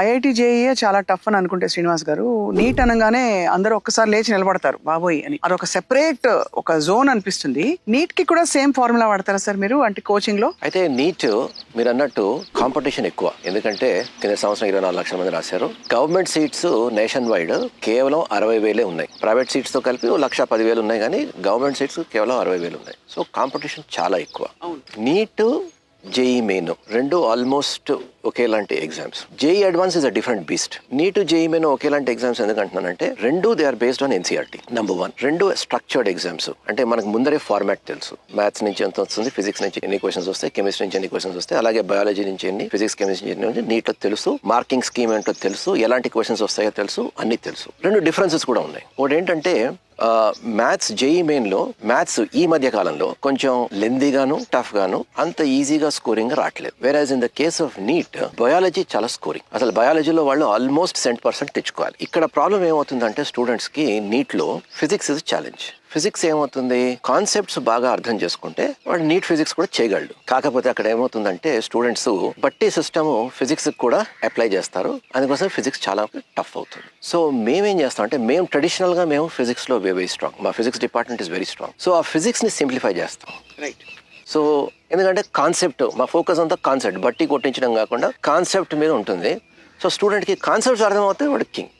IIT జేఈఏ చాలా tough అని అనుకుంటే శ్రీనివాస్ గారు, నీట్ అనగానే అందరూ ఒక్కసారి లేచి నిలబడతారు బాబోయ్ అని. అదొక సెపరేట్ ఒక జోన్ అనిపిస్తుంది. నీట్ కి కూడా సేమ్ ఫార్ములా వాడతారా సార్ మీరు అంటే కోచింగ్ లో? అయితే నీట్ మీరు అన్నట్టు కాంపిటీషన్ ఎక్కువ, ఎందుకంటే కింద సంవత్సరం 24 లక్షల మంది రాశారు. గవర్నమెంట్ సీట్స్ నేషన్ వైడ్ కేవలం 60,000 ఉన్నాయి. ప్రైవేట్ సీట్స్ తో కలిపి 1,10,000 ఉన్నాయి, కానీ గవర్నమెంట్ సీట్స్ కేవలం 60,000 ఉన్నాయి. సో కాంపిటీషన్ చాలా ఎక్కువ. నీట్ జేఈ మెయిన్ రెండు ఆల్మోస్ట్ ఒకేలాంటి exams. JEE advance is a different beast. NEET JEE main ఒకేలాంటి ఎగ్జామ్స్ ఎందుకంటున్నానంటే రెండు they are based on NCERT. Number 1. రెండు స్ట్రక్చర్డ్ ఎగ్జామ్స్, అంటే మనకు ముందరే ఫార్మాట్ తెలుసు. మ్యాథ్స్ నుంచి ఎంత వస్తుంది, ఫిజిక్స్ నుంచి ఎన్ని క్వశ్చన్స్ వస్తాయి, కెమిస్ట్రీ నుంచి ఎన్ని క్వశ్చన్స్ వస్తాయి, అలాగే బయాలజీ నుంచి ఎన్ని, ఫిజిక్స్ కెమిస్ట్రీ నుంచి నీట్ లో తెలుసు. మార్కింగ్ స్కీమ్ ఏంటో తెలుసు, ఎలాంటి క్వశ్చన్స్ వస్తాయో తెలుసు, అన్ని తెలుసు. రెండు డిఫరెన్సెస్ కూడా ఉన్నాయి. ఒకటి ఏంటంటే మ్యాథ్స్ జేఈ మెయిన్ లో మ్యాథ్స్ ఈ మధ్య కాలంలో కొంచెం లెందీగాను టఫ్ గాను అంత ఈజీగా స్కోరింగ్ రావట్లేదు. Whereas in the case of NEET biology చాలా స్కోరింగ్. అసలు బయాలజీలో వాళ్ళు ఆల్మోస్ట్ 100% తెచ్చుకోవాలి. ఇక్కడ ప్రాబ్లం ఏమవుతుందంటే స్టూడెంట్స్ కి నీట్ లో ఫిజిక్స్ ఇస్ ఛాలెంజ్. ఫిజిక్స్ ఏమవుతుంది, కాన్సెప్ట్స్ బాగా అర్థం చేసుకుంటే వాడు నీట్ ఫిజిక్స్ కూడా చేయగలడు. కాకపోతే అక్కడ ఏమవుతుందంటే స్టూడెంట్స్ బట్టి సిస్టమ్ ఫిజిక్స్ కూడా అప్లై చేస్తారు, అందుకోసం ఫిజిక్స్ చాలా టఫ్ అవుతుంది. సో మేమేం చేస్తాం అంటే మేము ట్రెడిషనల్ గా మేము ఫిజిక్స్ లో వెరీ స్ట్రాంగ్. మా physics department is very strong. So ఆ ఫిజిక్స్ ని సింప్లిఫై చేస్తాం. రైట్. సో ఎందుకంటే కాన్సెప్ట్, మా ఫోకస్ అంతా కాన్సెప్ట్, బట్టి కొట్టించడం కాకుండా కాన్సెప్ట్ మీద ఉంటుంది. సో స్టూడెంట్కి కాన్సెప్ట్స్ అర్థమవుతాయి, వాడు కింగ్.